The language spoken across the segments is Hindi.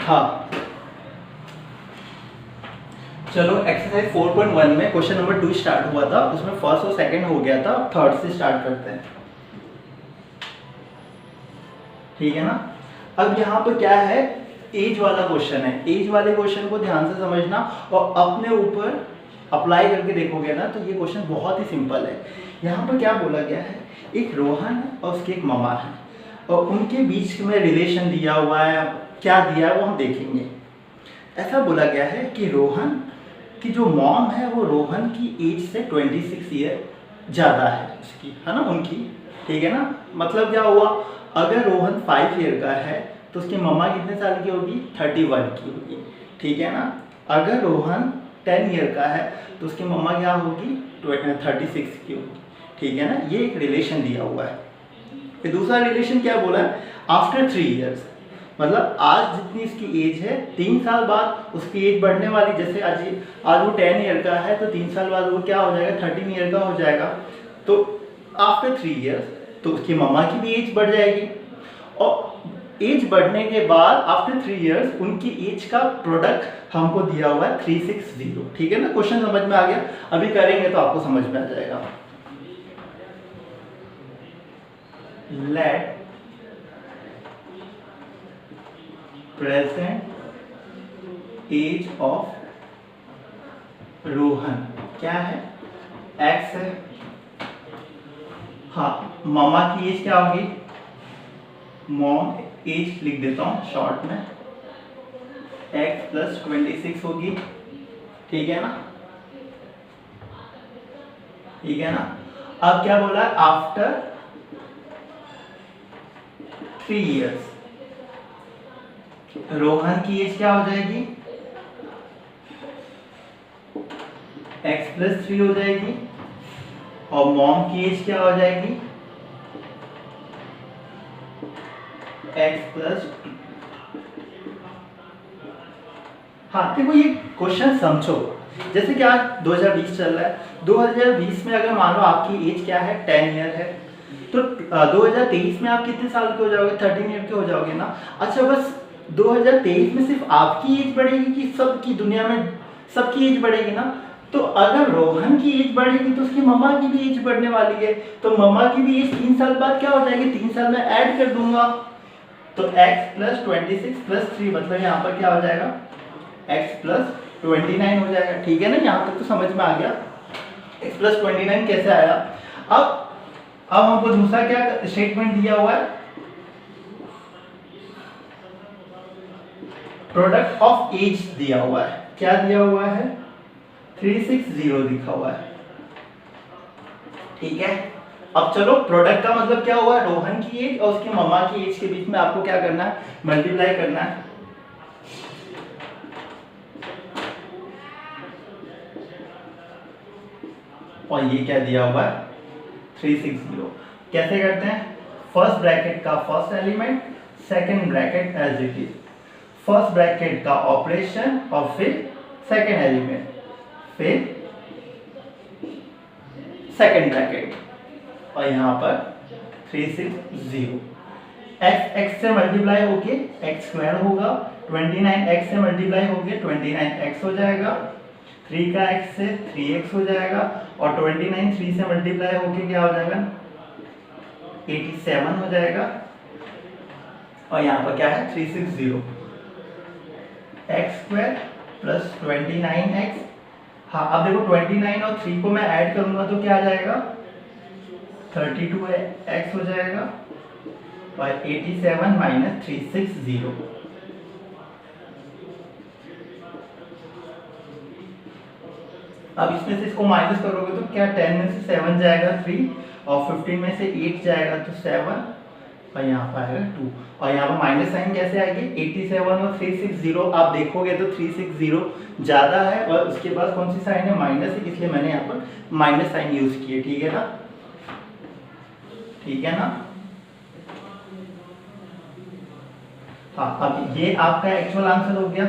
हाँ चलो, एक्सरसाइज 4.1 में क्वेश्चन नंबर 2 स्टार्ट हुआ था, उसमें फर्स्ट और सेकंड हो गया था, थर्ड से स्टार्ट करते हैं, ठीक है ना। अब यहाँ पर क्या है, एज वाला क्वेश्चन है। एज वाले क्वेश्चन को ध्यान से समझना और अपने ऊपर अप्लाई करके देखोगे ना, तो ये क्वेश्चन बहुत ही सिंपल है। यहाँ पर क्या बोला गया है, एक रोहन है और उसकी एक ममा है, और उनके बीच में रिलेशन दिया हुआ है, क्या दिया है वो हम देखेंगे। ऐसा बोला गया है कि रोहन की जो मॉम है वो रोहन की एज से 26 ईयर ज़्यादा है उसकी, है ना, उनकी, ठीक है ना। मतलब क्या हुआ, अगर रोहन 5 ईयर का है तो उसकी मम्मा कितने साल की होगी, 31 की होगी, ठीक है ना। अगर रोहन 10 ईयर का है तो उसकी मम्मा क्या होगी, 36 की होगी, ठीक है ना। ये एक रिलेशन दिया हुआ है। फिर दूसरा रिलेशन क्या बोला है, आफ्टर 3 ईयर्स, मतलब आज जितनी इसकी एज है 3 साल बाद उसकी एज बढ़ने वाली, जैसे आज वो 10 ईयर का है तो 3 साल बाद वो क्या हो जाएगा, 13 ईयर का हो जाएगा। तो आफ्टर 3 ईयर्स तो उसकी मम्मा की भी एज बढ़ जाएगी, और एज बढ़ने के बाद आफ्टर 3 ईयर्स उनकी एज का प्रोडक्ट हमको दिया हुआ है 360, ठीक है ना। क्वेश्चन समझ में आ गया, अभी करेंगे तो आपको समझ में आ जाएगा। Let present age of Rohan क्या है, x है। हाँ, मामा की एज क्या होगी, मॉम एज लिख देता हूँ शॉर्ट में, x प्लस 26 होगी, ठीक है ना, ठीक है ना। अब क्या बोला, आफ्टर 3 ईयर्स रोहन की एज क्या हो जाएगी, x प्लस 3 हो जाएगी, और मॉम की एज क्या हो जाएगी, x प्लस। हाँ देखो, ये क्वेश्चन समझो, जैसे कि आज 2020 चल रहा है, 2020 में अगर मान लो आपकी एज क्या है, 10 ईयर है, तो 2023 में आप कितने साल के हो जाओगे, 13 ईयर के हो जाओगे ना। अच्छा, बस 2023 में सिर्फ आपकी एज बढ़ेगी कि सबकी दुनिया में सबकी एज बढ़ेगी ना। तो अगर रोहन की एज बढ़ेगी तो उसकी मम्मा की भी एज बढ़ने वाली है, तो मम्मा की भी एज 3 साल बाद क्या हो जाएगी, 3 साल में ऐड कर दूंगा, तो x प्लस 26 प्लस 3, मतलब यहाँ पर क्या हो जाएगा, x प्लस 29 हो जाएगा, ठीक है ना। यहाँ तक तो समझ में आ गया, x प्लस 29 कैसे आया। अब हमको दूसरा क्या स्टेटमेंट दिया हुआ है, प्रोडक्ट ऑफ एज दिया हुआ है, क्या दिया हुआ है, 360 लिखा हुआ है, ठीक है। अब चलो, प्रोडक्ट का मतलब क्या हुआ, रोहन की एज और उसकी मम्मा की एज के बीच में आपको क्या करना है, मल्टीप्लाई करना है। और ये क्या दिया हुआ है, 360। कैसे करते हैं, फर्स्ट ब्रैकेट का first element, second bracket as it is, first bracket का ऑपरेशन और फिर सेकंड एलिमेंट, फिर सेकंड ब्रैकेट, और यहाँ पर 360। x से मल्टीप्लाई होके x स्क्वायर होगा, 29 x से मल्टीप्लाई होके 29x हो जाएगा, 3 का x से 3x हो जाएगा, और 29 3 से मल्टीप्लाई होके क्या हो जाएगा, 87 हो जाएगा, और यहाँ पर क्या है, 360, x स्क्वायर प्लस 29x। हाँ, अब देखो 29 और 3 को मैं ऐड करूंगा तो क्या आ जाएगा, 32x हो जाएगा, और 87 माइनस 360। अब इसमें से इसको माइनस करोगे तो क्या, 10 में से 7 जाएगा 3, और 15 में से 8 जाएगा तो 7, और यहाँ पर आएगा 2, और यहाँ पर माइनस साइन कैसे आएगी, 87 और 360, आप देखोगे तो 360 ज़्यादा है और उसके बाद कौन सी साइन है, माइनस है, इसलिए मैंने यहाँ पर माइनस साइन यूज किए, ठीक है ना, ठीक है ना। हाँ, अब ये आपका एक्चुअल आंसर हो गया,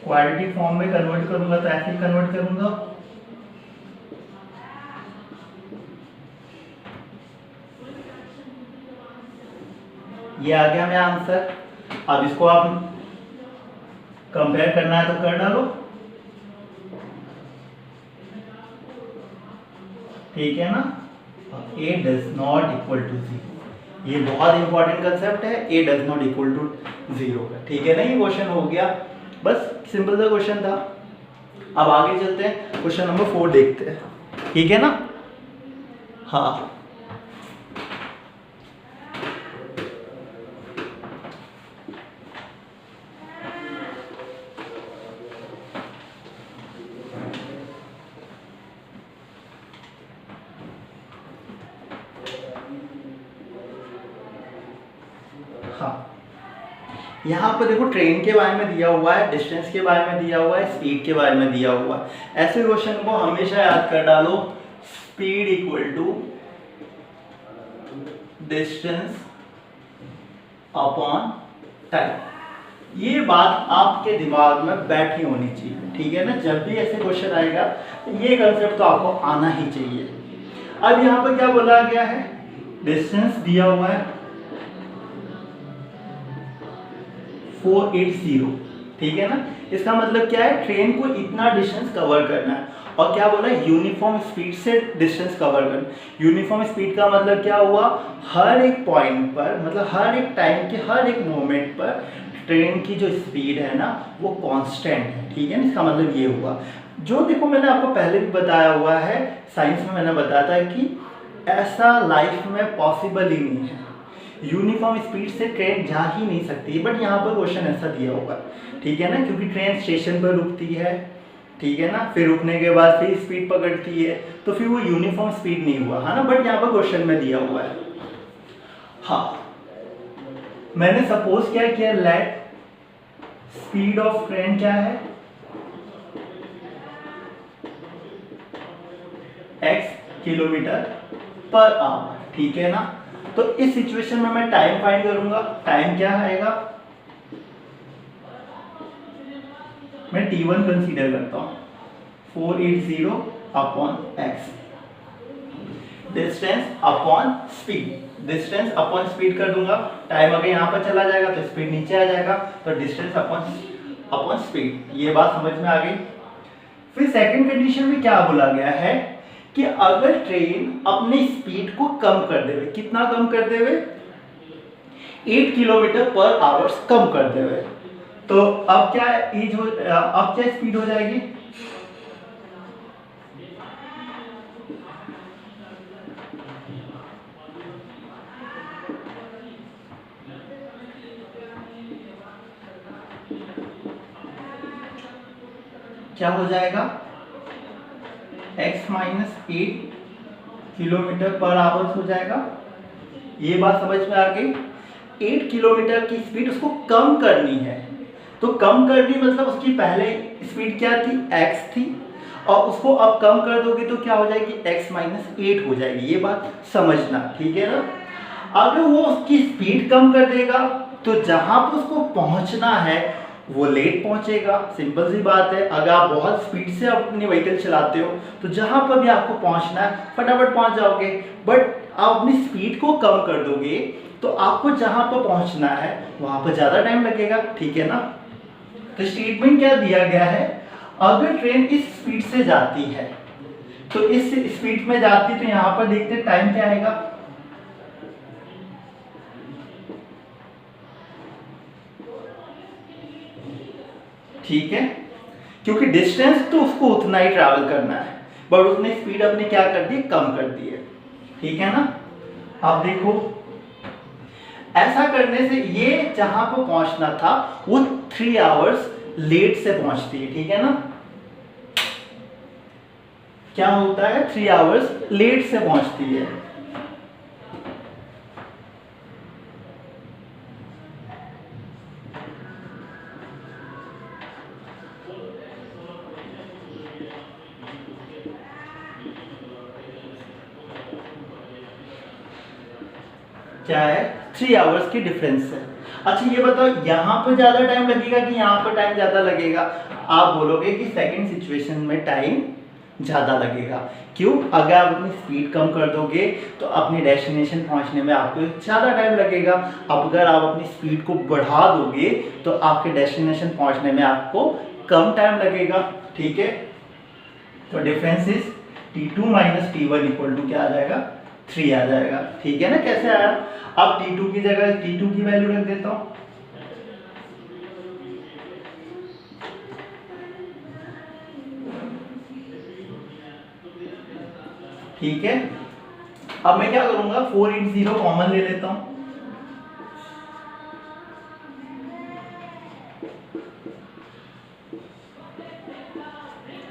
क्वाड्रेटिक फॉर्म में कन्वर्ट करूंगा तो ऐसे ही कन्वर्ट करूंगा, ये आ गया मेरा आंसर। अब इसको आप कंपेयर करना है तो कर डालो, ठीक है ना। a does not equal to 0, ये बहुत इंपॉर्टेंट कंसेप्ट है, a does not equal to 0 का, ठीक है ना। ये क्वेश्चन हो गया, बस सिंपल सा क्वेश्चन था। अब आगे चलते हैं, क्वेश्चन नंबर 4 देखते हैं, ठीक है ना। हाँ, हाँ, यहाँ पर देखो ट्रेन के बारे में दिया हुआ है, डिस्टेंस के बारे में दिया हुआ है, स्पीड के बारे में दिया हुआ है। ऐसे क्वेश्चन को हमेशा याद कर डालो, speed equal to distance upon time. ये बात आपके दिमाग में बैठी होनी चाहिए, ठीक है ना। जब भी ऐसे क्वेश्चन आएगा तो ये कंसेप्ट तो आपको आना ही चाहिए। अब यहाँ पर क्या बोला गया है, डिस्टेंस दिया हुआ है 480, ठीक है ना। इसका मतलब क्या है, ट्रेन को इतना डिस्टेंस कवर करना है, और क्या बोला, यूनिफॉर्म स्पीड से डिस्टेंस कवर करना। यूनिफॉर्म स्पीड का मतलब क्या हुआ, हर एक पॉइंट पर, मतलब हर एक टाइम के हर एक मोमेंट पर ट्रेन की जो स्पीड है ना वो कांस्टेंट है, ठीक है ना। इसका मतलब ये हुआ, जो देखो मैंने आपको पहले भी बताया हुआ है, साइंस में मैंने बताया था कि ऐसा लाइफ में पॉसिबल ही नहीं है, यूनिफॉर्म स्पीड से ट्रेन जा ही नहीं सकती। बट यहाँ पर क्वेश्चन ऐसा दिया होगा, ठीक है ना, क्योंकि ट्रेन स्टेशन पर रुकती है, ठीक है ना, फिर रुकने के बाद फिर स्पीड पकड़ती है, तो फिर वो यूनिफॉर्म स्पीड नहीं हुआ, है ना। बट यहाँ पर क्वेश्चन में दिया हुआ है। हाँ, मैंने सपोज क्या किया, लेट स्पीड ऑफ ट्रेन क्या है, x किलोमीटर पर आवर, ठीक है ना। तो इस सिचुएशन में मैं टाइम फाइंड करूंगा, टाइम क्या आएगा, मैं t1 कंसीडर करता हूं, 480 upon x, distance upon speed, distance upon speed कर दूंगा, टाइम अगर यहाँ पर चला जाएगा तो स्पीड नीचे आ जाएगा, तो डिस्टेंस अपॉन स्पीड, ये बात समझ में आ गई। फिर सेकंड कंडीशन में क्या बोला गया है कि अगर ट्रेन अपनी स्पीड को कम कर देवे, कितना कम कर देवे, 8 किलोमीटर पर आवर्स कम कर देवे, तो अब क्या अब क्या स्पीड हो जाएगी, क्या हो जाएगा, x माइनस 8 किलोमीटर पर आवर्स हो जाएगा। ये बात समझ में आ गई। 8 किलोमीटर की स्पीड उसको कम करनी है, तो कम करनी मतलब उसकी पहले स्पीड क्या थी, x थी, और उसको अब कम कर दोगे तो क्या हो जाएगी, x माइनस 8 हो जाएगी। ये बात समझना, ठीक है ना। अगर वो उसकी स्पीड कम कर देगा तो जहां पर उसको पहुंचना है वो लेट पहुंचेगा, सिंपल सी बात है। अगर आप बहुत स्पीड से अपनी व्हीकल चलाते हो तो जहां पर भी आपको पहुंचना है फटाफट पहुंच जाओगे, बट आप अपनी स्पीड को कम कर दोगे तो आपको जहां पर पहुंचना है वहां पर ज्यादा टाइम लगेगा, ठीक है ना। तो स्टेटमेंट क्या दिया गया है, अगर ट्रेन इस स्पीड से जाती है तो इस स्पीड में जाती, तो यहाँ पर देखते टाइम क्या आएगा, ठीक है, क्योंकि डिस्टेंस तो उसको उतना ही ट्रैवल करना है, बट उसने स्पीड अपनी क्या कर दी, कम कर दी है, ठीक है ना। अब देखो ऐसा करने से ये जहां पर पहुंचना था वो 3 आवर्स लेट से पहुंचती है, ठीक है ना। क्या होता है, 3 आवर्स लेट से पहुंचती है। क्या है, 3 आवर्स की डिफरेंस है। अच्छा ये बताओ यहाँ पर ज्यादा टाइम लगेगा कि यहाँ पर टाइम ज्यादा लगेगा, आप बोलोगे कि सेकंड सिचुएशन में टाइम ज़्यादा लगेगा। क्यों? अगर आप अपनी स्पीड कम कर दोगे तो अपने डेस्टिनेशन पहुंचने में आपको ज़्यादा टाइम लगेगा। अब अगर आप अपनी स्पीड को बढ़ा दोगे तो आपके डेस्टिनेशन पहुंचने में आपको कम टाइम लगेगा। ठीक है, तो difference is T2 minus T1 equal to क्या आ जाएगा? 3 आ जाएगा। ठीक है ना? कैसे आया? अब T2 की जगह T2 की वैल्यू रख देता हूँ। ठीक है, अब मैं क्या करूंगा, 4 इंटू 0 कॉमन ले लेता हूं।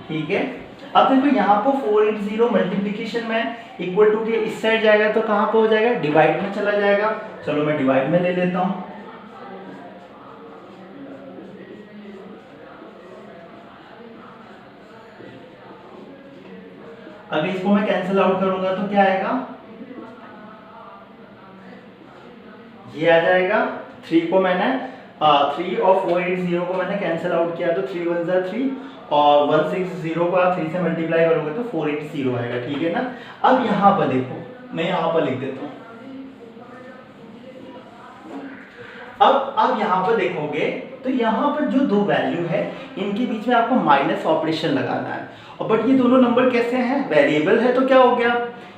ठीक है, अब देखो यहाँ पर 4 इंटू 0 मल्टीप्लीकेशन में इक्वल टू के इस साइड जाएगा तो कहां पर हो जाएगा? डिवाइड में चला जाएगा। चलो मैं डिवाइड में ले लेता हूं। अगर इसको मैं कैंसिल आउट करूंगा तो क्या आएगा? ये आ जाएगा। 3 को मैंने 3 और 4 इंटू 0 को मैंने कैंसिल आउट किया तो 3 1 जा 3 और 1 6 0 को आप 3 से मल्टीप्लाई करोगे तो 4 इंटू 0 आएगा। ठीक है ना? अब यहाँ पर देखो, मैं यहाँ पर लिख देता हूँ। अब यहाँ पर देखोगे तो यहाँ पर जो दो वैल्यू है इनके बीच में आपको माइनस ऑपरेशन लगाना है। और बट ये दोनों नंबर कैसे हैं? वेरिएबल है तो क्या हो गया,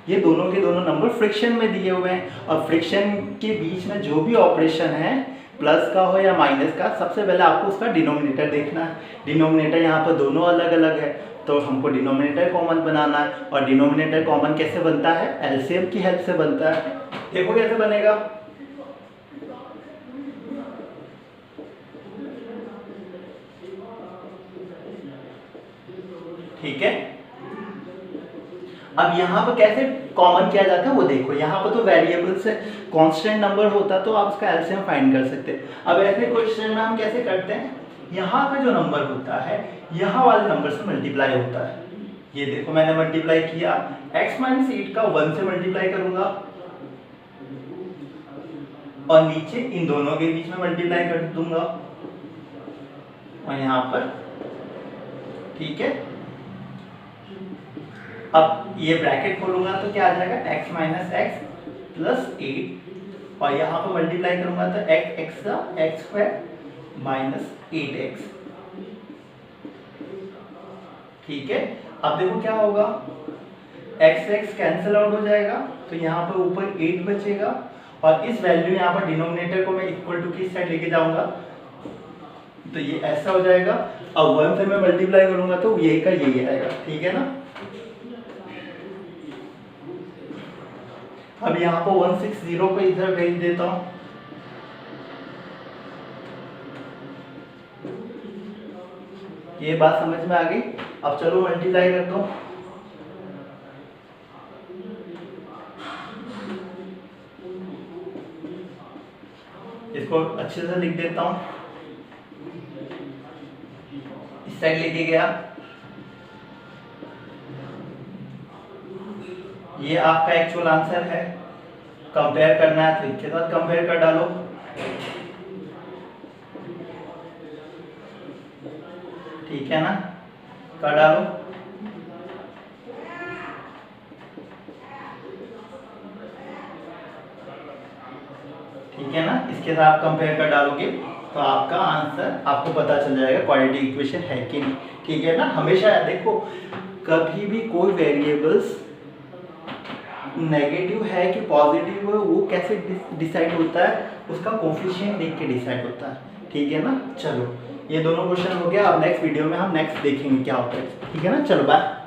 ये दोनों के दोनों नंबर फ्रिक्शन में दिए हुए हैं और फ्रिक्शन के बीच में जो भी ऑपरेशन है प्लस का हो या माइनस का, सबसे पहले आपको उसका डिनोमिनेटर देखना है। डिनोमिनेटर यहाँ पर दोनों अलग अलग है तो हमको डिनोमिनेटर कॉमन बनाना है। और डिनोमिनेटर कॉमन कैसे बनता है? एलसीएम की हेल्प से बनता है। देखो कैसे बनेगा। ठीक है, अब यहाँ पर कैसे कॉमन किया जाता है वो देखो। यहाँ पर तो वेरिएबल से कांस्टेंट नंबर होता तो आप उसका एलसीएम फाइंड कर सकते हैं। अब ऐसे क्वेश्चन में हम कैसे करते हैं, यहाँ का जो नंबर होता है यहाँ वाले नंबर से मल्टीप्लाई होता है। ये देखो मैंने मल्टीप्लाई किया, x माइनस 8 का 1 से मल्टीप्लाई करूंगा और नीचे इन दोनों के बीच में मल्टीप्लाई कर दूंगा और यहाँ पर। ठीक है, अब ये ब्रैकेट खोलूंगा तो क्या आ जाएगा? x माइनस एक्स प्लस 8 और यहाँ पर मल्टीप्लाई करूंगा तो x का x स्क्वायर माइनस 8x। ठीक है, अब देखो क्या होगा, x कैंसिल आउट हो जाएगा तो यहाँ पर ऊपर 8 बचेगा और इस वैल्यू यहाँ पर डिनोमिनेटर को मैं इक्वल टू की साइड लेके जाऊंगा तो ये ऐसा हो जाएगा। अब 1 से मैं मल्टीप्लाई करूंगा तो यही का यही आएगा। ठीक है ना? अब यहाँ पर 160 को इधर भेज देता हूँ। ये बात समझ में आ गई। अब चलो मल्टीप्लाई करता हूँ। इसको अच्छे से लिख देता हूँ, इस साइड लेके गया। ये आपका एक्चुअल आंसर है। कंपेयर करना है तो इसके साथ कंपेयर कर डालो। ठीक है ना? कर डालो। ठीक है ना? इसके साथ कंपेयर कर डालोगे तो आपका आंसर आपको पता चल जाएगा क्वाड्रेटिक इक्वेशन है कि नहीं। ठीक है ना? हमेशा देखो, कभी भी कोई वेरिएबल्स नेगेटिव है कि पॉजिटिव है वो कैसे डिसाइड होता है, उसका कोफिशिएंट देख के डिसाइड होता है। ठीक है ना? चलो ये दोनों क्वेश्चन हो गया। अब नेक्स्ट वीडियो में हम नेक्स्ट देखेंगे क्या होता है। ठीक है ना? चलो बाय।